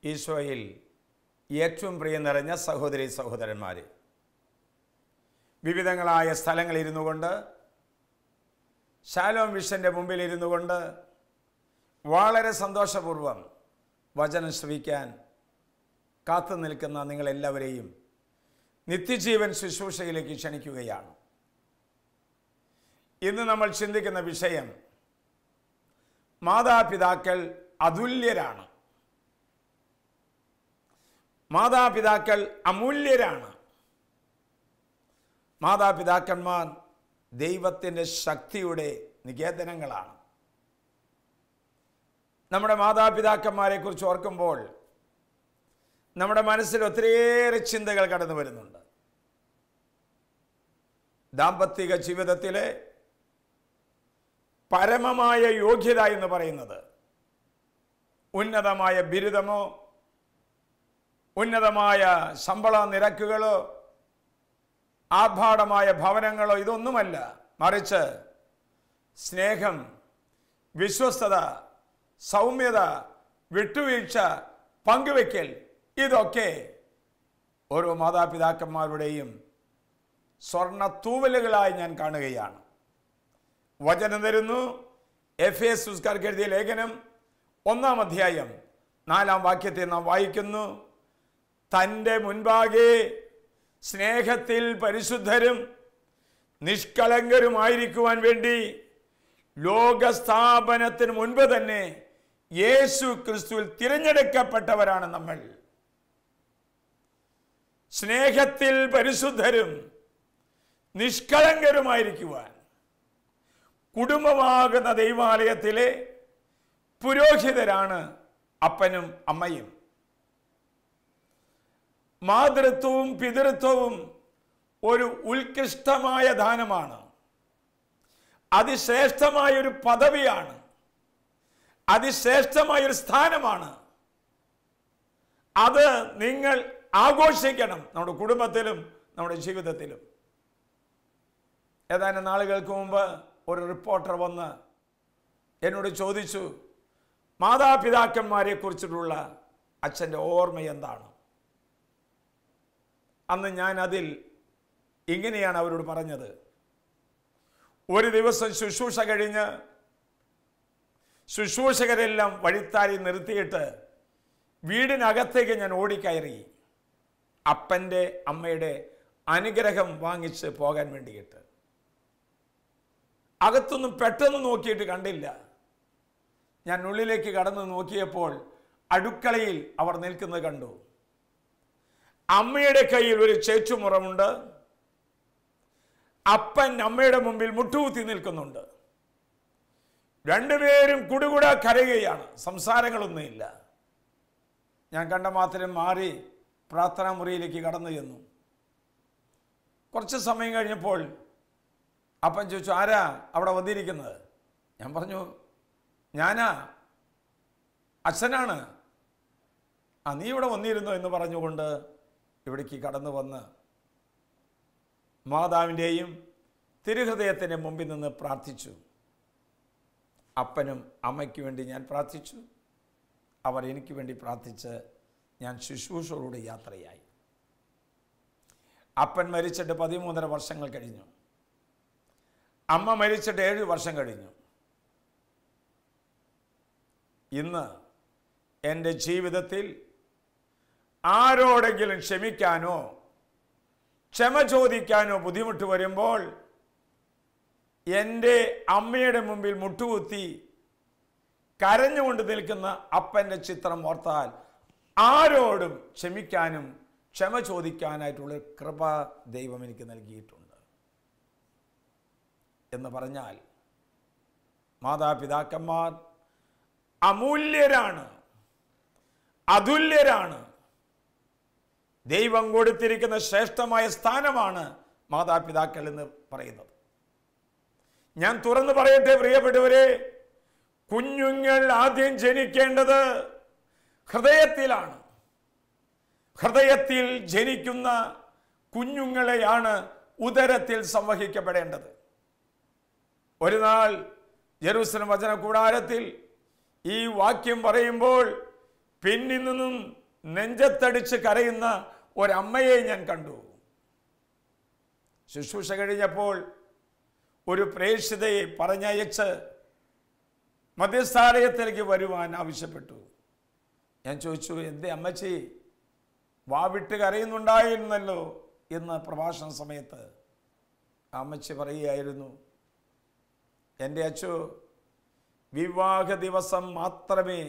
ഈശോയിൽ ഏറ്റവും പ്രിയം നിറഞ്ഞ സഹോദരി സഹോദരന്മാരെ, വിവിധങ്ങളായ സ്ഥലങ്ങളിരുന്നു കൊണ്ട്, ശാലോം വിഷൻ്റെ മുമ്പിലിരുന്നു കൊണ്ട് വളരെ സന്തോഷപൂർവ്വം വചനം ശ്രവിക്കാൻ കാത്തു നിൽക്കുന്ന നിങ്ങളെല്ലാവരെയും നിത്യജീവൻ ശുശ്രൂഷയിലേക്ക് ക്ഷണിക്കുകയാണ്. ഇന്ന് നമ്മൾ ചിന്തിക്കുന്ന വിഷയം മാതാപിതാക്കൾ അതുല്യരാണ്, മാതാപിതാക്കൾ അമൂല്യരാണ്. മാതാപിതാക്കന്മാർ ദൈവത്തിൻ്റെ ശക്തിയുടെ നികേതനങ്ങളാണ്. നമ്മുടെ മാതാപിതാക്കന്മാരെ കുറിച്ച് ഓർക്കുമ്പോൾ നമ്മുടെ മനസ്സിൽ ഒത്തിരിയേറെ ചിന്തകൾ കടന്നു വരുന്നുണ്ട്. ദാമ്പത്തിക ജീവിതത്തിലെ പരമമായ യോഗ്യത എന്ന് പറയുന്നത് ഉന്നതമായ ബിരുദമോ ഉന്നതമായ ശമ്പള നിരക്കുകളോ ആർഭാടമായ ഭവനങ്ങളോ ഇതൊന്നുമല്ല. മറിച്ച് സ്നേഹം, വിശ്വസ്തത, സൗമ്യത, വിട്ടുവീഴ്ച, പങ്കുവെക്കൽ, ഇതൊക്കെ ഓരോ മാതാപിതാക്കന്മാരുടെയും സ്വർണ്ണ തൂവലുകളായി ഞാൻ കാണുകയാണ്. വചനം തരുന്നു. എഫേസ്യർക്കാർക്ക് എഴുതിയ ലേഖനം 1-ാം അധ്യായം 4-ാം വാക്യത്തിൽ നാം വായിക്കുന്നു, തൻ്റെ മുൻപാകെ സ്നേഹത്തിൽ പരിശുദ്ധരും നിഷ്കളങ്കരുമായിരിക്കുവാൻ വേണ്ടി ലോകസ്ഥാപനത്തിന് മുൻപ് തന്നെ യേശു ക്രിസ്തുവിൽ തിരഞ്ഞെടുക്കപ്പെട്ടവരാണ് നമ്മൾ. സ്നേഹത്തിൽ പരിശുദ്ധരും നിഷ്കളങ്കരുമായിരിക്കുവാൻ കുടുംബമാകുന്ന ദൈവാലയത്തിലെ പുരോഹിതരാണ് അപ്പനും അമ്മയും. മാതൃത്വവും പിതൃത്വവും ഒരു ഉത്കൃഷ്ടമായ ദാനമാണ്, അതിശ്രേഷ്ഠമായൊരു പദവിയാണ്, അതിശ്രേഷ്ഠമായൊരു സ്ഥാനമാണ്. അത് നിങ്ങൾ ആഘോഷിക്കണം, നമ്മുടെ കുടുംബത്തിലും നമ്മുടെ ജീവിതത്തിലും. ഏതാനും നാളുകൾക്ക് മുമ്പ് ഒരു റിപ്പോർട്ടർ വന്ന് എന്നോട് ചോദിച്ചു, മാതാപിതാക്കന്മാരെ കുറിച്ചിട്ടുള്ള അച്ഛൻ്റെ ഓർമ്മ എന്താണ്? അന്ന് ഞാൻ അതിൽ ഇങ്ങനെയാണ് അവരോട് പറഞ്ഞത്. ഒരു ദിവസം ശുശ്രൂഷ കഴിഞ്ഞ് ശുശ്രൂഷകരെല്ലാം വഴിത്താരി നിർത്തിയിട്ട് വീടിനകത്തേക്ക് ഞാൻ ഓടിക്കയറി അപ്പൻ്റെ അമ്മയുടെ അനുഗ്രഹം വാങ്ങിച്ച് പോകാൻ വേണ്ടിയിട്ട്. അകത്തൊന്നും പെട്ടെന്ന് നോക്കിയിട്ട് കണ്ടില്ല. ഞാൻ ഉള്ളിലേക്ക് കടന്നു നോക്കിയപ്പോൾ അടുക്കളയിൽ അവർ നിൽക്കുന്നത് കണ്ടു. അമ്മയുടെ കയ്യിൽ ഒരു ചേച്ചുമുറമുണ്ട്. അപ്പൻ അമ്മയുടെ മുമ്പിൽ മുട്ടുകുത്തി നിൽക്കുന്നുണ്ട്. രണ്ടുപേരും കുടുകുട കരയുകയാണ്. സംസാരങ്ങളൊന്നുമില്ല. ഞാൻ കണ്ട മാത്രം മാറി പ്രാർത്ഥനാ മുറിയിലേക്ക് കടന്നു ചെന്നു. കുറച്ച് സമയം കഴിഞ്ഞപ്പോൾ അപ്പൻ ചോദിച്ചു, ആരാ അവിടെ വന്നിരിക്കുന്നത്? ഞാൻ പറഞ്ഞു, ഞാനാ, അച്ഛനാണ്. നീ ഇവിടെ വന്നിരുന്നോ എന്ന് പറഞ്ഞുകൊണ്ട് ഇവിടേക്ക് കടന്നു വന്ന് മാതാവിൻ്റെയും തിരുഹൃദയത്തിൻ്റെ മുമ്പിൽ നിന്ന് പ്രാർത്ഥിച്ചു. അപ്പനും അമ്മയ്ക്ക് വേണ്ടി ഞാൻ പ്രാർത്ഥിച്ചു. അവർ എനിക്ക് വേണ്ടി പ്രാർത്ഥിച്ച് ഞാൻ ശുശ്രൂഷയോടെ യാത്രയായി. അപ്പൻ മരിച്ചിട്ട് 13.5 വർഷങ്ങൾ കഴിഞ്ഞു. അമ്മ മരിച്ചിട്ട് 7 വർഷം കഴിഞ്ഞു. ഇന്ന് എൻ്റെ ജീവിതത്തിൽ ആരോടെങ്കിലും ക്ഷമിക്കാനോ ക്ഷമ ചോദിക്കാനോ ബുദ്ധിമുട്ട് വരുമ്പോൾ എൻ്റെ അമ്മയുടെ മുമ്പിൽ മുട്ടുകുത്തി കരഞ്ഞുകൊണ്ട് നിൽക്കുന്ന അപ്പൻ്റെ ചിത്രം ഓർത്താൽ ആരോടും ക്ഷമിക്കാനും ക്ഷമ ചോദിക്കാനായിട്ടുള്ള കൃപ ദൈവം എനിക്ക് നൽകിയിട്ടുണ്ട് എന്ന് പറഞ്ഞാൽ മാതാപിതാക്കന്മാർ അമൂല്യരാണ്, അതുല്യരാണ്. ദൈവം കൊടുത്തിരിക്കുന്ന ശ്രേഷ്ഠമായ സ്ഥാനമാണ് മാതാപിതാക്കൾ എന്ന് പറയുന്നത്. ഞാൻ തുറന്നു പറയട്ടെ പ്രിയപ്പെട്ടവരെ, കുഞ്ഞുങ്ങൾ ആദ്യം ജനിക്കേണ്ടത് ഹൃദയത്തിലാണ്. ഹൃദയത്തിൽ ജനിക്കുന്ന കുഞ്ഞുങ്ങളെയാണ് ഉദരത്തിൽ സംവഹിക്കപ്പെടേണ്ടത്. ഒരു നാൾ ജെറുസലേം വചന കൂടാരത്തിൽ ഈ വാക്യം പറയുമ്പോൾ പിന്നിൽ നിന്നും നെഞ്ചത്തടിച്ച് കരയുന്ന ഒരമ്മയെ ഞാൻ കണ്ടു. ശുശ്രൂഷ കഴിഞ്ഞപ്പോൾ ഒരു പ്രേക്ഷിതയെ പറഞ്ഞയച്ച് മധ്യസ്ഥാലയത്തിലേക്ക് വരുവാൻ ആവശ്യപ്പെട്ടു. ഞാൻ ചോദിച്ചു, എന്തേ അമ്മച്ചി വാവിട്ട് കരയുന്നുണ്ടായിരുന്നല്ലോ എന്ന് പ്രഭാഷണ സമയത്ത്. അമ്മച്ചി പറയുകയായിരുന്നു, എൻ്റെ അച്ഛോ, വിവാഹ ദിവസം മാത്രമേ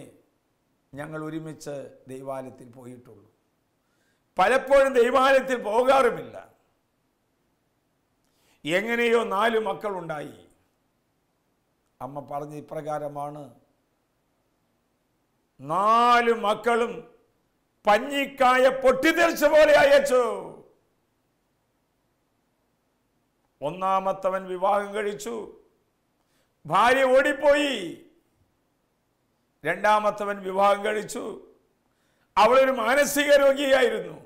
ഞങ്ങൾ ഒരുമിച്ച് ദൈവാലയത്തിൽ പോയിട്ടുള്ളൂ. പലപ്പോഴും ദൈവാലയത്തിൽ പോകാറുമില്ല. എങ്ങനെയോ 4 മക്കളുണ്ടായി. അമ്മ പറഞ്ഞ ഇപ്രകാരമാണ്, 4 മക്കളും പഞ്ഞിക്കായ പൊട്ടിത്തെറിച്ച പോലെ അയച്ചു. ഒന്നാമത്തവൻ വിവാഹം കഴിച്ചു, ഭാര്യ ഓടിപ്പോയി. രണ്ടാമത്തവൻ വിവാഹം കഴിച്ചു, അവളൊരു മാനസിക രോഗിയായിരുന്നു.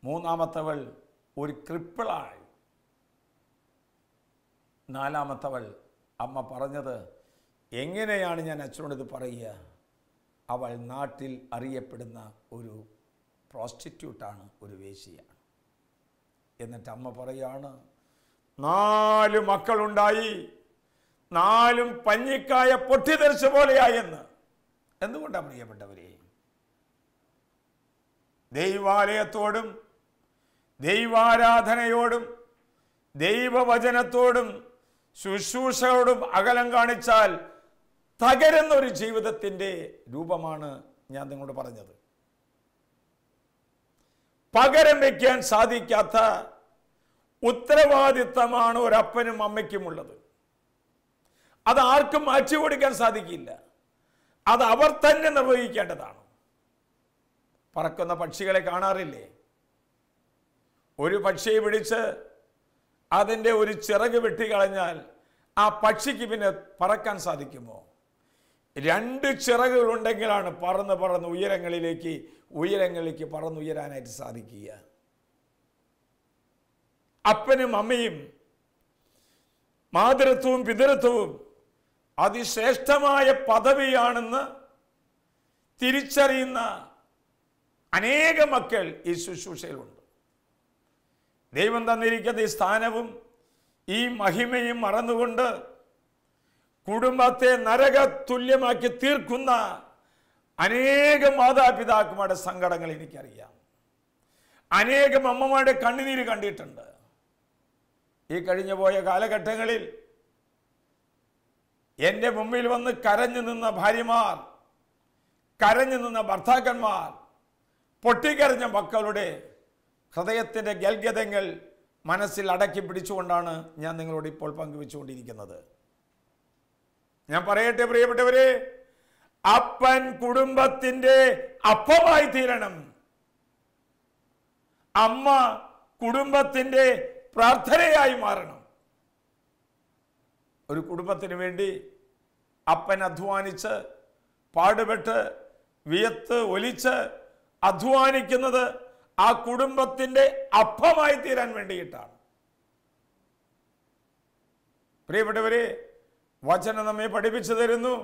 മൂന്നാമത്തവൾ ഒരു ക്രിപ്പിളായി. 4-മത്തവൾ, അമ്മ പറഞ്ഞത്, എങ്ങനെയാണ് ഞാൻ അച്ഛനോട് ഇത് പറയുക, അവൾ നാട്ടിൽ അറിയപ്പെടുന്ന ഒരു പ്രോസ്റ്റിറ്റ്യൂട്ടാണ്, ഒരു വേശ്യയാണ്. എന്നിട്ട് അമ്മ പറയാണ്, 4 മക്കളുണ്ടായി, 4 പഞ്ഞിക്കായ പൊട്ടിത്തെറിച്ച പോലെയായെന്ന്. എന്തുകൊണ്ടാണ് പ്രിയപ്പെട്ടവരെ? ദൈവാലയത്തോടും ദൈവാരാധനയോടും ദൈവവചനത്തോടും ശുശ്രൂഷയോടും അകലം കാണിച്ചാൽ തകരുന്ന ഒരു ജീവിതത്തിൻ്റെ രൂപമാണ് ഞാൻ നിങ്ങളോട് പറഞ്ഞത്. പകരം വയ്ക്കാൻ സാധിക്കാത്ത ഉത്തരവാദിത്തമാണ് ഒരപ്പനും അമ്മയ്ക്കുമുള്ളത്. അത് ആർക്കും മാറ്റി കൊടുക്കാൻ സാധിക്കില്ല. അത് അവർ തന്നെ നിർവഹിക്കേണ്ടതാണ്. പറക്കുന്ന പക്ഷികളെ കാണാറില്ലേ? ഒരു പക്ഷിയെ പിടിച്ച് അതിൻ്റെ ഒരു ചിറക് വെട്ടിക്കളഞ്ഞാൽ ആ പക്ഷിക്ക് പിന്നെ പറക്കാൻ സാധിക്കുമോ? 2 ചിറകുകളുണ്ടെങ്കിലാണ് പറന്ന് ഉയരങ്ങളിലേക്ക് പറന്നുയരാനായിട്ട് സാധിക്കുക. അപ്പനും അമ്മയും മാതൃത്വവും പിതൃത്വവും അതിശ്രേഷ്ഠമായ പദവിയാണെന്ന് തിരിച്ചറിയുന്ന അനേക മക്കൾ ഈ ശുശ്രൂഷയിലുണ്ട്. ദൈവം തന്നിരിക്കുന്ന ഈ സ്ഥാനവും ഈ മഹിമയും മറന്നുകൊണ്ട് കുടുംബത്തെ നരക തുല്യമാക്കി തീർക്കുന്ന അനേകം മാതാപിതാക്കന്മാരുടെ സങ്കടങ്ങൾ എനിക്കറിയാം. അനേകം അമ്മമാരുടെ കണ്ണുനീര് കണ്ടിട്ടുണ്ട്. ഈ കഴിഞ്ഞു പോയ കാലഘട്ടങ്ങളിൽ എൻ്റെ മുമ്പിൽ വന്ന് കരഞ്ഞു നിന്ന ഭാര്യമാർ, കരഞ്ഞു നിന്ന ഭർത്താക്കന്മാർ, പൊട്ടിക്കരഞ്ഞ മക്കളുടെ ഹൃദയത്തിൻ്റെ ഗൽഗതങ്ങൾ മനസ്സിൽ അടക്കി പിടിച്ചുകൊണ്ടാണ് ഞാൻ നിങ്ങളോട് ഇപ്പോൾ പങ്കുവെച്ചുകൊണ്ടിരിക്കുന്നത്. ഞാൻ പറയട്ടെ പ്രിയപ്പെട്ടവരെ, അപ്പൻ കുടുംബത്തിൻ്റെ അപ്പമായി തീരണം. അമ്മ കുടുംബത്തിൻ്റെ പ്രാർത്ഥനയായി മാറണം. ഒരു കുടുംബത്തിന് വേണ്ടി അപ്പൻ അധ്വാനിച്ച് പാടുപെട്ട് വിയർത്ത് ഒലിച്ച് അധ്വാനിക്കുന്നത് ആ കുടുംബത്തിൻ്റെ അപ്പമായി തീരാൻ വേണ്ടിയിട്ടാണ്. പ്രിയപ്പെട്ടവരെ, വചനം നമ്മെ പഠിപ്പിച്ചു തരുന്നു,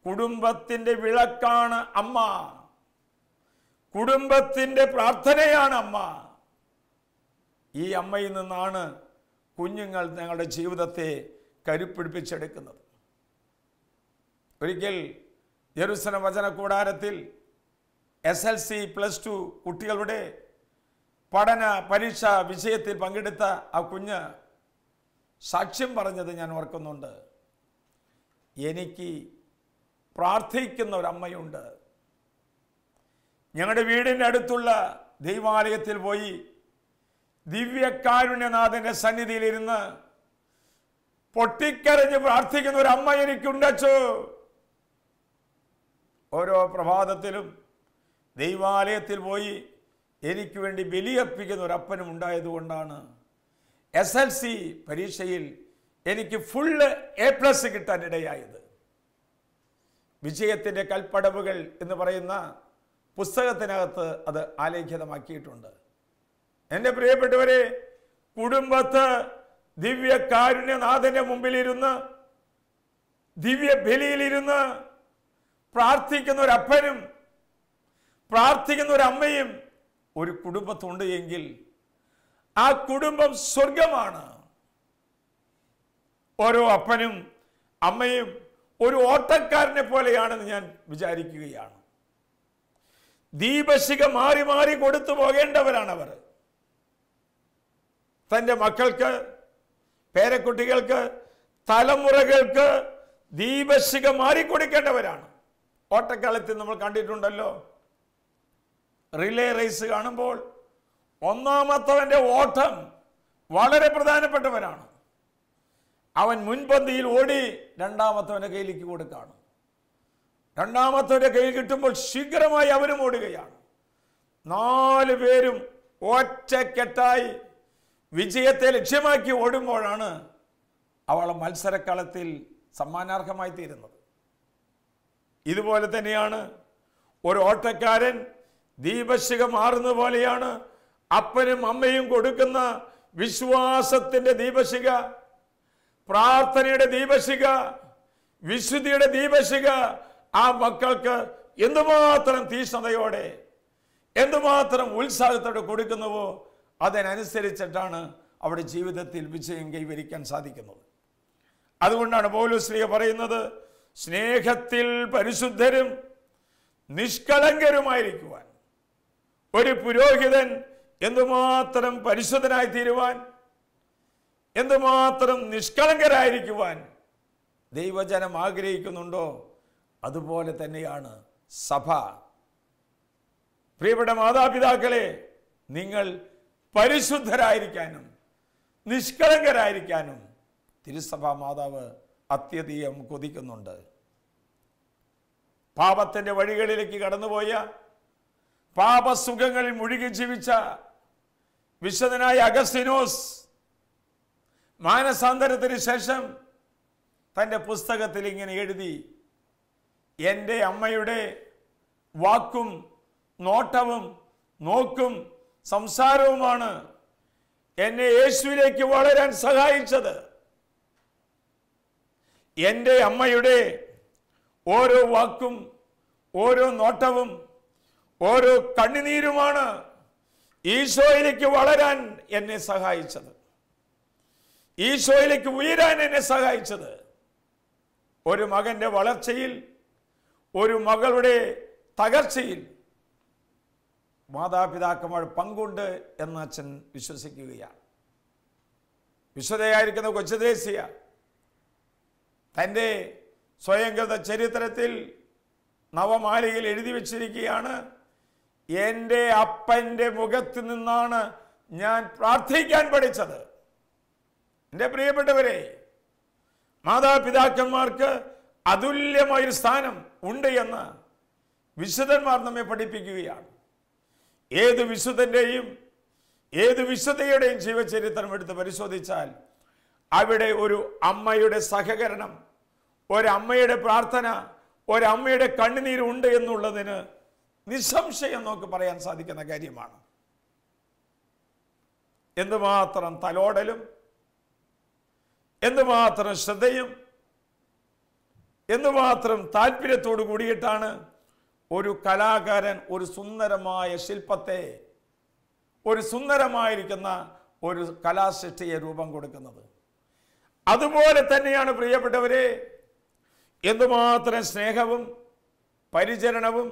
കുടുംബത്തിൻ്റെ വിളക്കാണ് അമ്മ, കുടുംബത്തിൻ്റെ പ്രാർത്ഥനയാണ് അമ്മ. ഈ അമ്മയിൽ നിന്നാണ് കുഞ്ഞുങ്ങൾ ഞങ്ങളുടെ ജീവിതത്തെ കരുപ്പിടിപ്പിച്ചെടുക്കുന്നത്. ഒരിക്കൽ ജെറുസലേം വചന കൂടാരത്തിൽ SLC +2 കുട്ടികളുടെ പഠന പരീക്ഷ വിഷയത്തിൽ പങ്കെടുത്ത ആ കുഞ്ഞ് സാക്ഷ്യം പറഞ്ഞത് ഞാൻ ഓർക്കുന്നുണ്ട്. എനിക്ക് പ്രാർത്ഥിക്കുന്ന ഒരമ്മയുണ്ട്. ഞങ്ങളുടെ വീടിൻ്റെ അടുത്തുള്ള ദൈവാലയത്തിൽ പോയി ദിവ്യകാരുണ്യനാഥൻ്റെ സന്നിധിയിലിരുന്ന് പൊട്ടിക്കരഞ്ഞ് പ്രാർത്ഥിക്കുന്ന ഒരു അമ്മ എനിക്കുണ്ടച്ചു. ഓരോ പ്രഭാതത്തിലും ദൈവാലയത്തിൽ പോയി എനിക്ക് വേണ്ടി ബലിയർപ്പിക്കുന്ന ഒരു അപ്പനും ഉണ്ടായതുകൊണ്ടാണ് SLC പരീക്ഷയിൽ എനിക്ക് ഫുൾ A+ കിട്ടാനിടയായത്. വിജയത്തിൻ്റെ കൽപ്പടവുകൾ എന്ന് പറയുന്ന പുസ്തകത്തിനകത്ത് അത് ആലേഖിതമാക്കിയിട്ടുണ്ട്. എൻ്റെ പ്രിയപ്പെട്ടവരെ, കുടുംബത്ത് ദിവ്യകാരുണ്യനാഥൻ്റെ മുമ്പിലിരുന്ന് ദിവ്യ ബലിയിലിരുന്ന് പ്രാർത്ഥിക്കുന്ന ഒരു അപ്പനും പ്രാർത്ഥിക്കുന്ന ഒരു അമ്മയും ഒരു കുടുംബത്തുണ്ട് എങ്കിൽ ആ കുടുംബം സ്വർഗമാണ്. ഓരോ അപ്പനും അമ്മയും ഒരു ഓട്ടക്കാരനെ പോലെയാണെന്ന് ഞാൻ വിചാരിക്കുകയാണ്. ദീപശിഖ മാറി മാറി കൊടുത്തു പോകേണ്ടവരാണ് അവർ. തൻ്റെ മക്കൾക്ക്, പേരക്കുട്ടികൾക്ക്, തലമുറകൾക്ക് ദീപശിഖ മാറിക്കൊടുക്കേണ്ടവരാണ്. ഓട്ടക്കളത്തിൽ നമ്മൾ കണ്ടിട്ടുണ്ടല്ലോ, റിലേ റേസ് കാണുമ്പോൾ ഒന്നാമത്തവന്റെ ഓട്ടം വളരെ പ്രധാനപ്പെട്ടവരാണ്. അവൻ മുൻപന്തിയിൽ ഓടി രണ്ടാമത്തവന്റെ കയ്യിലേക്ക് കൊടുക്കുകയാണ്. രണ്ടാമത്തവന്റെ കയ്യിൽ കിട്ടുമ്പോൾ ശീഘ്രമായി അവരും ഓടുകയാണ്. 4 പേരും ഒറ്റക്കെട്ടായി വിജയത്തെ ലക്ഷ്യമാക്കി ഓടുമ്പോഴാണ് അവൾ മത്സരക്കളത്തിൽ സമ്മാനാർഹമായി തീരുന്നത്. ഇതുപോലെ തന്നെയാണ് ഒരു ഓട്ടക്കാരൻ ദീപശിഖ മാറുന്ന പോലെയാണ് അപ്പനും അമ്മയും കൊടുക്കുന്ന വിശ്വാസത്തിന്റെ ദീപശിഖ, പ്രാർത്ഥനയുടെ ദീപശിഖ, വിശുദ്ധിയുടെ ദീപശിഖ ആ മക്കൾക്ക് എന്തുമാത്രം തീഷ്ണതയോടെ, എന്തുമാത്രം ഉത്സാഹത്തോടെ കൊടുക്കുന്നുവോ അതിനനുസരിച്ചിട്ടാണ് അവിടെ ജീവിതത്തിൽ വിജയം കൈവരിക്കാൻ സാധിക്കുന്നത്. അതുകൊണ്ടാണ് പൗലോസ് പറയുന്നത്, സ്നേഹത്തിൽ പരിശുദ്ധരും നിഷ്കളങ്കരുമായിരിക്കുവാൻ. ഒരു പുരോഹിതൻ എന്തുമാത്രം പരിശുദ്ധനായി തീരുവാൻ, എന്തുമാത്രം നിഷ്കളങ്കരായിരിക്കുവാൻ ദൈവജനം ആഗ്രഹിക്കുന്നുണ്ടോ അതുപോലെ തന്നെയാണ് സഭ. പ്രിയപ്പെട്ട മാതാപിതാക്കളെ, നിങ്ങൾ പരിശുദ്ധരായിരിക്കാനും നിഷ്കളങ്കരായിരിക്കാനും തിരുസഭാ മാതാവ് അത്യധികം കൊതിക്കുന്നുണ്ട്. പാപത്തിന്റെ വഴികളിലേക്ക് കടന്നുപോയ, പാപസുഖങ്ങളിൽ മുഴുകി ജീവിച്ച വിശുദ്ധനായ അഗസ്തീനോസ് മാനസാന്തരത്തിന് ശേഷം തൻ്റെ പുസ്തകത്തിൽ ഇങ്ങനെ എഴുതി, എൻ്റെ അമ്മയുടെ വാക്കും നോട്ടവും നോക്കും സംസാരവുമാണ് എന്നെ യേശുവിലേക്ക് വളരാൻ സഹായിച്ചത്. എൻ്റെ അമ്മയുടെ ഓരോ വാക്കും ഓരോ നോട്ടവും ഓരോ കണ്ണുനീരുമാണ് ഈശോയിലേക്ക് വളരാൻ എന്നെ സഹായിച്ചത്, ഈശോയിലേക്ക് ഉയരാൻ എന്നെ സഹായിച്ചത്. ഒരു മകന്റെ വളർച്ചയിൽ, ഒരു മകളുടെ തകർച്ചയിൽ മാതാപിതാക്കന്മാർ പങ്കുണ്ട് എന്ന് അച്ഛൻ വിശ്വസിക്കുകയാണ്. വിശുദ്ധയായിരിക്കുന്ന കൊച്ചുദേശിയ തൻ്റെ സ്വയംകൃത ചരിത്രത്തിൽ നവമാലികയിൽ എഴുതി വച്ചിരിക്കുകയാണ്, എൻ്റെ അപ്പൻ്റെ മുഖത്ത് നിന്നാണ് ഞാൻ പ്രാർത്ഥിക്കാൻ പഠിച്ചത്. എൻ്റെ പ്രിയപ്പെട്ടവരെ, മാതാപിതാക്കന്മാർക്ക് അതുല്യമായൊരു സ്ഥാനം ഉണ്ട് എന്ന് വിശുദ്ധന്മാർ നമ്മെ പഠിപ്പിക്കുകയാണ്. ഏത് വിശുദ്ധന്റെയും ഏത് വിശുദ്ധയുടെയും ജീവചരിത്രം എടുത്ത് പരിശോധിച്ചാൽ അവിടെ ഒരു അമ്മയുടെ സഹകരണം, ഒരമ്മയുടെ പ്രാർത്ഥന, ഒരമ്മയുടെ കണ്ണുനീരുണ്ട് എന്നുള്ളതിന് നിസ്സംശയം നമുക്ക് പറയാൻ സാധിക്കുന്ന കാര്യമാണ്. എന്തുമാത്രം തലോടലും, എന്തുമാത്രം ശ്രദ്ധയും, എന്തുമാത്രം താല്പര്യത്തോടു കൂടിയിട്ടാണ് ഒരു കലാകാരൻ ഒരു സുന്ദരമായ ശില്പത്തെ, ഒരു സുന്ദരമായിരിക്കുന്ന ഒരു കലാസൃഷ്ടിയെ രൂപം കൊടുക്കുന്നത്. അതുപോലെ തന്നെയാണ് പ്രിയപ്പെട്ടവരെ, എന്തുമാത്രം സ്നേഹവും പരിചരണവും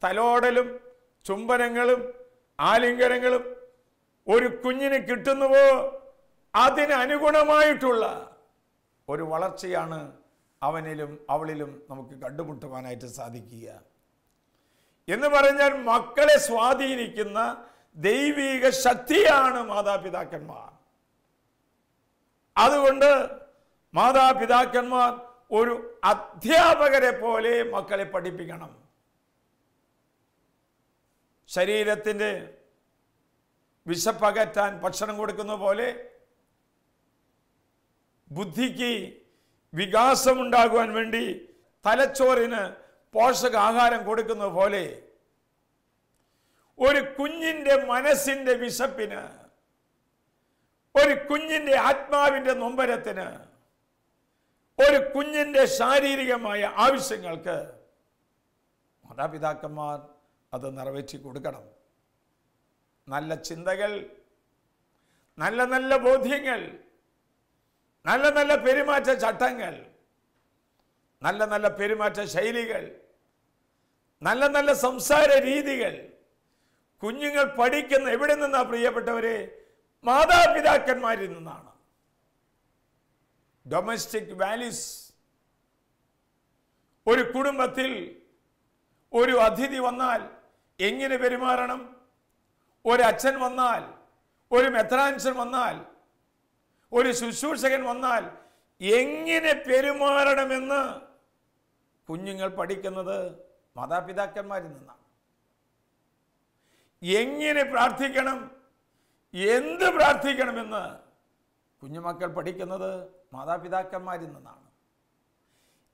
തലോടലും ചുംബനങ്ങളും ആലിംഗനങ്ങളും ഒരു കുഞ്ഞിന് കിട്ടുന്നുവോ അതിന് അനുഗുണമായിട്ടുള്ള ഒരു വളർച്ചയാണ് അവനിലും അവളിലും നമുക്ക് കണ്ടുമുട്ടുവാനായിട്ട് സാധിക്കുക. എന്ന് പറഞ്ഞാൽ മക്കളെ സ്വാധീനിക്കുന്ന ദൈവിക ശക്തിയാണ് മാതാപിതാക്കന്മാർ. അതുകൊണ്ട് മാതാപിതാക്കന്മാർ ഒരു അധ്യാപകരെ പോലെ മക്കളെ പഠിപ്പിക്കണം. ശരീരത്തിൻ്റെ വിശപ്പകറ്റാൻ ഭക്ഷണം കൊടുക്കുന്ന പോലെ, ബുദ്ധിക്ക് വികാസമുണ്ടാകുവാൻ വേണ്ടി തലച്ചോറിന് പോഷകാഹാരം കൊടുക്കുന്ന പോലെ ഒരു കുഞ്ഞിൻ്റെ മനസ്സിൻ്റെ വിശപ്പിന്, ഒരു കുഞ്ഞിൻ്റെ ആത്മാവിൻ്റെ നൊമ്പരത്തിന്, ഒരു കുഞ്ഞിൻ്റെ ശാരീരികമായ ആവശ്യങ്ങൾക്ക് മാതാപിതാക്കന്മാർ അത് നിറവേറ്റി കൊടുക്കണം. നല്ല ചിന്തകൾ, നല്ല നല്ല ബോധ്യങ്ങൾ, നല്ല നല്ല പെരുമാറ്റ ചട്ടങ്ങൾ, നല്ല നല്ല പെരുമാറ്റ ശൈലികൾ, നല്ല നല്ല സംസാര രീതികൾ കുഞ്ഞുങ്ങൾ പഠിക്കുന്ന എവിടെ നിന്നാ പ്രിയപ്പെട്ടവരെ? മാതാപിതാക്കന്മാരിൽ നിന്നാണ്. Domestic values. ഒരു കുടുംബത്തിൽ ഒരു അതിഥി വന്നാൽ എങ്ങനെ പെരുമാറണം, ഒരു അച്ഛൻ വന്നാൽ, ഒരു മെത്രാൻഷൻ വന്നാൽ, ഒരു ശുശ്രൂഷകൻ വന്നാൽ എങ്ങനെ പെരുമാറണമെന്ന് കുഞ്ഞുങ്ങൾ പഠിക്കുന്നത് മാതാപിതാക്കന്മാരിൽ നിന്നാണ്. എങ്ങനെ പ്രാർത്ഥിക്കണം, എന്ത് പ്രാർത്ഥിക്കണമെന്ന് കുഞ്ഞുമക്കൾ പഠിക്കുന്നത് മാതാപിതാക്കന്മാരിൽ നിന്നാണ്.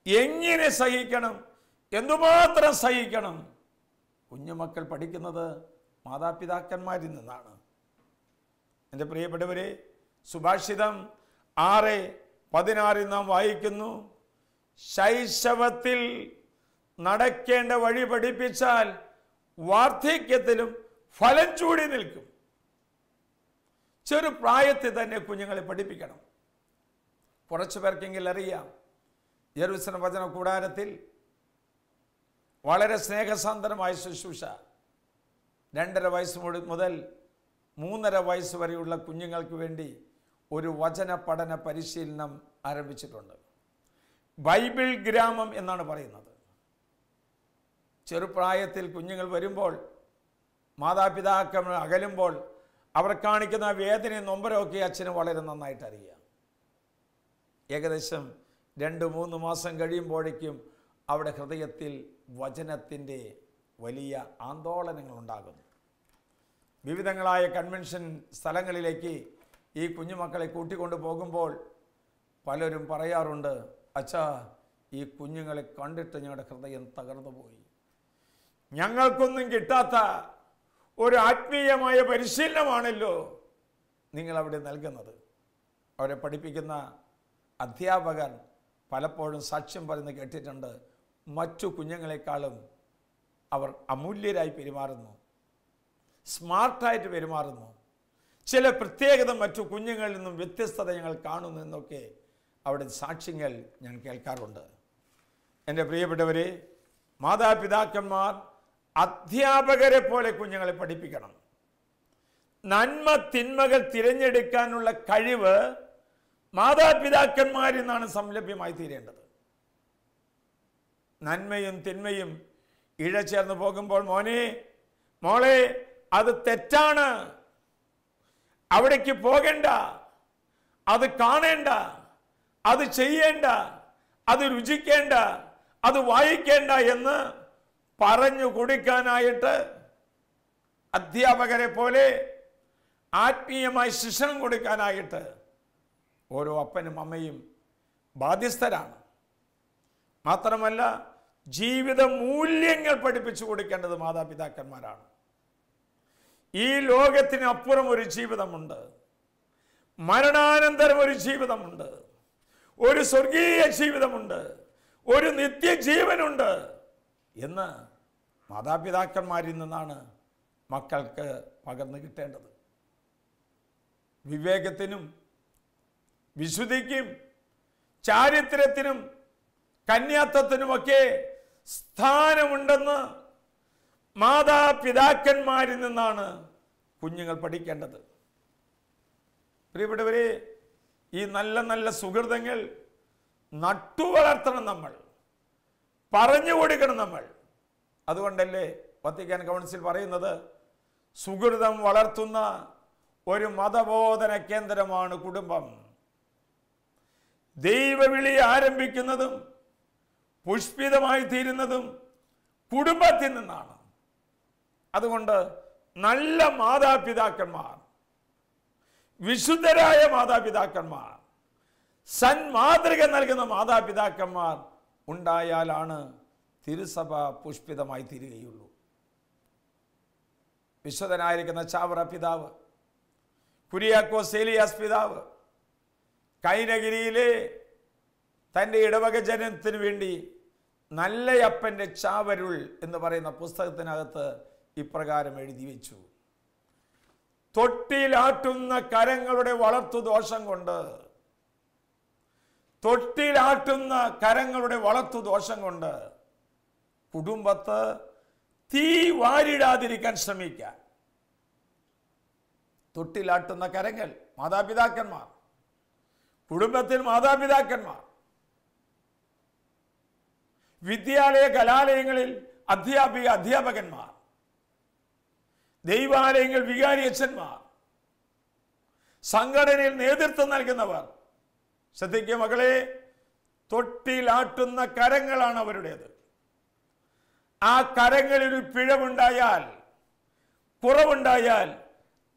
എങ്ങനെ സഹിക്കണം, എന്തുമാത്രം സഹിക്കണം, കുഞ്ഞുമക്കൾ പഠിക്കുന്നത് മാതാപിതാക്കന്മാരിൽ നിന്നാണ്. എൻ്റെ പ്രിയപ്പെട്ടവരെ, സുഭാഷിതം 6:16 നാം വായിക്കുന്നു, ശൈശവത്തിൽ നടക്കേണ്ട വഴി പഠിപ്പിച്ചാൽ വാർദ്ധക്യത്തിലും ഫലം ചൂടി നിൽക്കും. ചെറുപ്രായത്തിൽ തന്നെ കുഞ്ഞുങ്ങളെ പഠിപ്പിക്കണം. കുറച്ചു പേർക്കെങ്കിലും അറിയാം, യെരൂശലേം വചന കൂടാരത്തിൽ വളരെ സ്നേഹസാന്ദ്രമായ ശുശ്രൂഷ 2.5 വയസ്സ് മുതൽ 3.5 വയസ്സ് വരെയുള്ള കുഞ്ഞുങ്ങൾക്ക് വേണ്ടി ഒരു വചന പഠന പരിശീലനം ആരംഭിച്ചിട്ടുണ്ട്. ബൈബിൾ ഗ്രാമം എന്നാണ് പറയുന്നത്. ചെറുപ്രായത്തിൽ കുഞ്ഞുങ്ങൾ വരുമ്പോൾ, മാതാപിതാക്കൾ അകലുമ്പോൾ അവർ കാണിക്കുന്ന വേദനയും നൊമ്പരമൊക്കെ അച്ഛന് വളരെ നന്നായിട്ട് അറിയാം. ഏകദേശം 2-3 മാസം കഴിയുമ്പോഴേക്കും അവിടെ ഹൃദയത്തിൽ വചനത്തിൻ്റെ വലിയ ആന്തോളനങ്ങൾ ഉണ്ടാകുന്നു. വിവിധങ്ങളായ കൺവെൻഷൻ സ്ഥലങ്ങളിലേക്ക് ഈ കുഞ്ഞുമക്കളെ കൂട്ടിക്കൊണ്ടു പോകുമ്പോൾ പലരും പറയാറുണ്ട്, അച്ഛാ, ഈ കുഞ്ഞുങ്ങളെ കണ്ടിട്ട് ഞങ്ങളുടെ ഹൃദയം തകർന്നു പോയി. ഞങ്ങൾക്കൊന്നും കിട്ടാത്ത ഒരു ആത്മീയമായ പരിശീലനമാണല്ലോ നിങ്ങളവിടെ നൽകുന്നത്. അവരെ പഠിപ്പിക്കുന്ന അധ്യാപകർ പലപ്പോഴും സാക്ഷ്യം പറയുന്നത് കേട്ടിട്ടുണ്ട്. മറ്റു കുഞ്ഞുങ്ങളെക്കാളും അവർ അമൂല്യരായി പെരുമാറുന്നു, സ്മാർട്ടായിട്ട് പെരുമാറുന്നു. ചില പ്രത്യേകത മറ്റു കുഞ്ഞുങ്ങളിൽ നിന്നും വ്യത്യസ്തത ഞങ്ങൾ കാണുന്നു എന്നൊക്കെ അവിടെ സാക്ഷ്യങ്ങൾ ഞാൻ കേൾക്കാറുണ്ട്. എൻ്റെ പ്രിയപ്പെട്ടവരെ, മാതാപിതാക്കന്മാർ അധ്യാപകരെ പോലെ കുഞ്ഞുങ്ങളെ പഠിപ്പിക്കണം. നന്മ തിന്മകൾ തിരഞ്ഞെടുക്കാനുള്ള കഴിവ് മാതാപിതാക്കന്മാരിൽ നിന്നാണ് സംലഭ്യമായി തീരേണ്ടത്. നന്മയും തിന്മയും ഇഴചേർന്ന് പോകുമ്പോൾ, മോനെ, മോളെ, അത് തെറ്റാണ്, അവിടേക്ക് പോകേണ്ട, അത് കാണേണ്ട, അത് ചെയ്യേണ്ട, അത് രുചിക്കേണ്ട, അത് വായിക്കേണ്ട എന്ന് പറഞ്ഞു കൊടുക്കാനായിട്ട് അധ്യാപകരെ പോലെ ആത്മീയമായി ശിക്ഷണം കൊടുക്കാനായിട്ട് ഓരോ അപ്പനും അമ്മയും ബാധ്യസ്ഥരാണ്. മാത്രമല്ല, ജീവിത മൂല്യങ്ങൾ പഠിപ്പിച്ചു കൊടുക്കേണ്ടത് മാതാപിതാക്കന്മാരാണ്. ഈ ലോകത്തിന് അപ്പുറം ഒരു ജീവിതമുണ്ട്, മരണാനന്തരം ഒരു ജീവിതമുണ്ട്, ഒരു സ്വർഗീയ ജീവിതമുണ്ട്, ഒരു നിത്യജീവനുണ്ട് എന്ന് മാതാപിതാക്കന്മാരിൽ നിന്നാണ് മക്കൾക്ക് പകർന്നു കിട്ടേണ്ടത്. വിവേകത്തിനും വിശുദ്ധിക്കും ചാരിത്രത്തിനും കന്യാത്വത്തിനുമൊക്കെ സ്ഥാനമുണ്ടെന്ന് മാതാപിതാക്കന്മാരിൽ നിന്നാണ് കുഞ്ഞുങ്ങൾ പഠിക്കേണ്ടത്. പ്രിയപ്പെട്ടവരെ, ഈ നല്ല നല്ല സുഹൃതങ്ങൾ നട്ടുവളർത്തണം, നമ്മൾ പറഞ്ഞു കൊടുക്കണം നമ്മൾ. അതുകൊണ്ടല്ലേ വത്തിക്കാൻ കൗൺസിൽ പറയുന്നത്, സുഹൃതം വളർത്തുന്ന ഒരു മതബോധന കേന്ദ്രമാണ് കുടുംബം. ദൈവവിളി ആരംഭിക്കുന്നതും പുഷ്പിതമായി തീരുന്നതും കുടുംബത്തിൽ നിന്നാണ്. അതുകൊണ്ട് നല്ല മാതാപിതാക്കന്മാർ, വിശുദ്ധരായ മാതാപിതാക്കന്മാർ, സന്മാതൃക നൽകുന്ന മാതാപിതാക്കന്മാർ ഉണ്ടായാലാണ് തിരുസഭ പുഷ്പിതമായി തീരുകയുള്ളൂ. വിശുദ്ധനായിരിക്കുന്ന ചാവറ പിതാവ്, കുര്യാക്കോസ് ഏലിയാസ് പിതാവ് കൈനഗിരിയിലെ തൻ്റെ ഇടവക ജനത്തിന് വേണ്ടി നല്ലയപ്പൻ്റെ ചാവരുൾ എന്ന് പറയുന്ന പുസ്തകത്തിനകത്ത് ഇപ്രകാരം എഴുതി വെച്ചു: തൊട്ടിലാട്ടുന്ന കരങ്ങളുടെ വളർത്തു ദോഷം കൊണ്ട്, തൊട്ടിലാട്ടുന്ന കരങ്ങളുടെ വളർത്തു ദോഷം കൊണ്ട് കുടുംബത്ത് തീ വാരിടാതിരിക്കാൻ ശ്രമിക്കാൻ. തൊട്ടിലാട്ടുന്ന കരങ്ങൾ മാതാപിതാക്കന്മാർ, കുടുംബത്തിൽ മാതാപിതാക്കന്മാർ, വിദ്യാലയ കലാലയങ്ങളിൽ അധ്യാപകന്മാർ, ദൈവാലയങ്ങൾ വികാരിയച്ഛന്മാർ, സംഘടനയിൽ നേതൃത്വം നൽകുന്നവർ. ശ്രദ്ധിക്കുക മകളെ, തൊട്ടിലാട്ടുന്ന കരങ്ങളാണ് അവരുടേത്. ആ കരങ്ങളിൽ ഒരു പിഴവുണ്ടായാൽ, കുറവുണ്ടായാൽ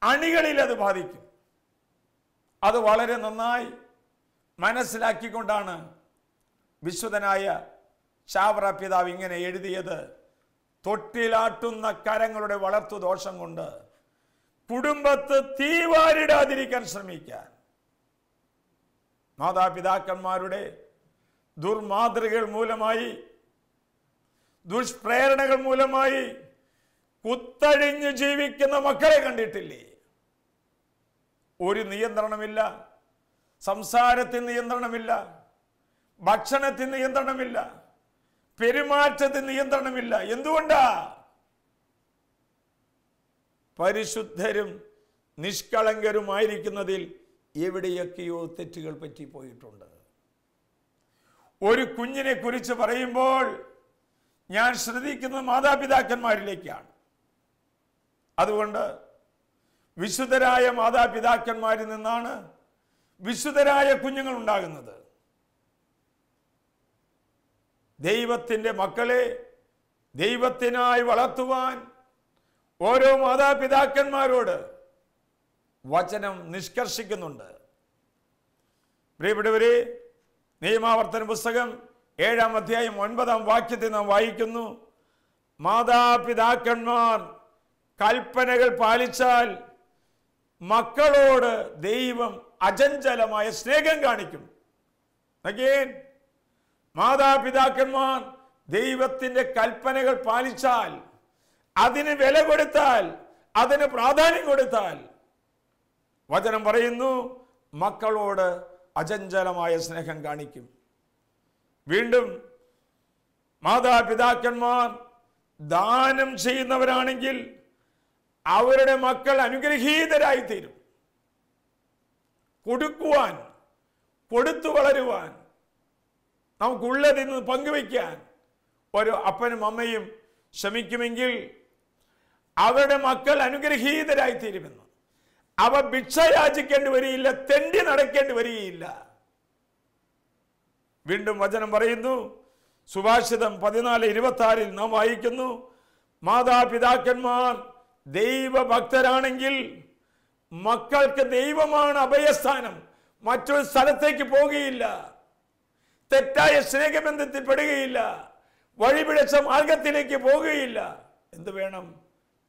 അണികളിൽ അത് ബാധിക്കും. അത് വളരെ നന്നായി മനസ്സിലാക്കിക്കൊണ്ടാണ് വിശുദ്ധനായ ചാവറ പിതാവ് ഇങ്ങനെ എഴുതിയത്: തൊട്ടിലാട്ടുന്ന കരങ്ങളുടെ വളർത്തു ദോഷം കൊണ്ട് കുടുംബത്ത് തീ വാരിടാതിരിക്കാൻ ശ്രമിക്കാൻ. മാതാപിതാക്കന്മാരുടെ ദുർമാതൃകൾ മൂലമായി, ദുഷ്പ്രേരണകൾ മൂലമായി കുത്തഴിഞ്ഞു ജീവിക്കുന്ന മക്കളെ കണ്ടിട്ടില്ലേ? ഒരു നിയന്ത്രണമില്ല, സംസാരത്തിന് നിയന്ത്രണമില്ല, ഭക്ഷണത്തിന് നിയന്ത്രണമില്ല, പെരുമാറ്റത്തിന് നിയന്ത്രണമില്ല. എന്തുകൊണ്ടാ? പരിശുദ്ധരും നിഷ്കളങ്കരുമായിരിക്കുന്നതിൽ എവിടെയൊക്കെയോ തെറ്റുകൾ പറ്റിപ്പോയിട്ടുണ്ട്. ഒരു കുഞ്ഞിനെ കുറിച്ച് പറയുമ്പോൾ ഞാൻ ശ്രദ്ധിക്കുന്ന മാതാപിതാക്കന്മാരിലേക്കാണ്. അതുകൊണ്ട് വിശുദ്ധരായ മാതാപിതാക്കന്മാരിൽ നിന്നാണ് വിശുദ്ധരായ കുഞ്ഞുങ്ങൾ ഉണ്ടാകുന്നത്. ദൈവത്തിൻ്റെ മക്കളെ ദൈവത്തിനായി വളർത്തുവാൻ ഓരോ മാതാപിതാക്കന്മാരോട് വചനം നിഷ്കർഷിക്കുന്നുണ്ട്. പ്രിയപ്പെട്ടവരെ, നിയമാവർത്തന പുസ്തകം 7-ാം അധ്യായം 9-ാം വാക്യത്തിൽ നാം വായിക്കുന്നു: മാതാപിതാക്കന്മാർ കൽപ്പനകൾ പാലിച്ചാൽ മക്കളോട് ദൈവം അചഞ്ചലമായ സ്നേഹം കാണിക്കും. അഗൈൻ, മാതാപിതാക്കന്മാർ ദൈവത്തിൻ്റെ കൽപ്പനകൾ പാലിച്ചാൽ, അതിന് വില കൊടുത്താൽ, അതിന് പ്രാധാന്യം കൊടുത്താൽ, വചനം പറയുന്നു മക്കളോട് അചഞ്ചലമായ സ്നേഹം കാണിക്കും. വീണ്ടും മാതാപിതാക്കന്മാർ ദാനം ചെയ്യുന്നവരാണെങ്കിൽ അവരുടെ മക്കൾ അനുഗ്രഹീതരായി തീരും. കൊടുക്കുവാൻ, കൊടുത്തു വളരുവാൻ, നമുക്കുള്ളതിൽ നിന്ന് പങ്കുവയ്ക്കാൻ ഒരു അപ്പനും അമ്മയും ശ്രമിക്കുമെങ്കിൽ അവരുടെ മക്കൾ അനുഗ്രഹീതരായി തീരുമെന്ന്. അവ ഭിക്ഷ യാചിക്കേണ്ടി വരികയില്ല, തെണ്ടി നടക്കേണ്ടി വരികയില്ല. വീണ്ടും വചനം പറയുന്നു, സുഭാഷിതം 14:26 നാം വായിക്കുന്നു: മാതാപിതാക്കന്മാർ ദൈവഭക്തരാണെങ്കിൽ മക്കൾക്ക് ദൈവമാണ് അഭയസ്ഥാനം, മറ്റൊരു സ്ഥലത്തേക്ക് പോകുകയില്ല, തെറ്റായ സ്നേഹബന്ധത്തിൽ പെടുകയില്ല, വഴിപിഴച്ച മാർഗത്തിലേക്ക് പോകുകയില്ല. എന്ത് വേണം?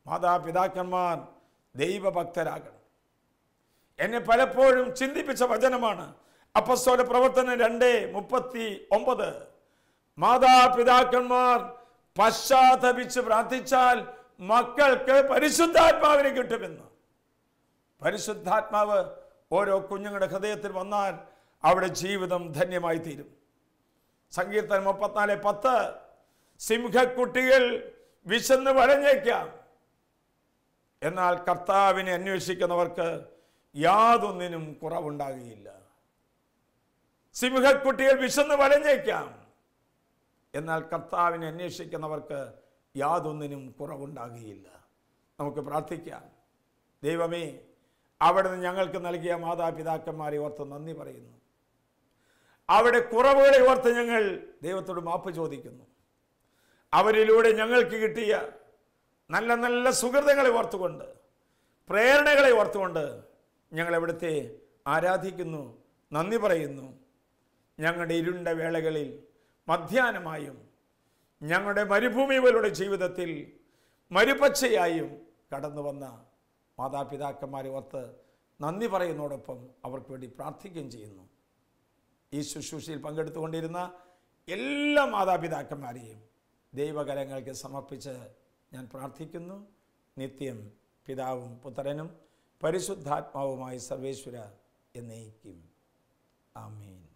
മാതാപിതാക്കന്മാർ ദൈവഭക്തരാകണം. എന്നെ പലപ്പോഴും ചിന്തിപ്പിച്ച വചനമാണ് അപ്പോസ്തല പ്രവർത്തനം 2:39. മാതാപിതാക്കന്മാർ പശ്ചാത്തപിച്ച് പ്രാർത്ഥിച്ചാൽ മക്കൾക്ക് പരിശുദ്ധാത്മാവിനെ കിട്ടുമെന്ന്. പരിശുദ്ധാത്മാവ് ഓരോ കുഞ്ഞുങ്ങളുടെ ഹൃദയത്തിൽ വന്നാൽ അവിടെ ജീവിതം ധന്യമായി തീരും. സങ്കീർത്തനം 34:10: സിംഹക്കുട്ടികൾ വിശന്ന് വലഞ്ഞേക്കാം, എന്നാൽ കർത്താവിനെ അന്വേഷിക്കുന്നവർക്ക് യാതൊന്നിനും കുറവുണ്ടാകുകയില്ല. സിംഹക്കുട്ടികൾ വിശന്ന് വലഞ്ഞേക്കാം, എന്നാൽ കർത്താവിനെ അന്വേഷിക്കുന്നവർക്ക് യാതൊന്നിനും കുറവുണ്ടാകുകയില്ല. നമുക്ക് പ്രാർത്ഥിക്കാം. ദൈവമേ, അവിടുന്ന് ഞങ്ങൾക്ക് നൽകിയ മാതാപിതാക്കന്മാരെ ഓർത്ത് നന്ദി പറയുന്നു. അവിടെ കുറവുകളെ ഓർത്ത് ഞങ്ങൾ ദൈവത്തോട് മാപ്പ് ചോദിക്കുന്നു. അവരിലൂടെ ഞങ്ങൾക്ക് കിട്ടിയ നല്ല നല്ല സുഹൃത്തുക്കളെ ഓർത്തുകൊണ്ട്, പ്രേരണകളെ ഓർത്തുകൊണ്ട് ഞങ്ങൾ അവിടുത്തെ ആരാധിക്കുന്നു, നന്ദി പറയുന്നു. ഞങ്ങളുടെ ഇരുണ്ട വേളകളിൽ മധ്യാഹ്നമായും ഞങ്ങളുടെ മരുഭൂമി പോലുള്ള ജീവിതത്തിൽ മരുപ്പച്ചയായും കടന്നു വന്ന മാതാപിതാക്കന്മാരെ ഓർത്ത് നന്ദി പറയുന്നതോടൊപ്പം അവർക്ക് വേണ്ടി പ്രാർത്ഥിക്കുകയും ചെയ്യുന്നു. ഈ ശുശ്രൂഷയിൽ പങ്കെടുത്തുകൊണ്ടിരുന്ന എല്ലാ മാതാപിതാക്കന്മാരെയും ദൈവകരങ്ങൾക്ക് സമർപ്പിച്ച് ഞാൻ പ്രാർത്ഥിക്കുന്നു. നിത്യം പിതാവും പുത്രനും പരിശുദ്ധാത്മാവുമായി സർവേശ്വര എന്നേക്കും. ആമേൻ.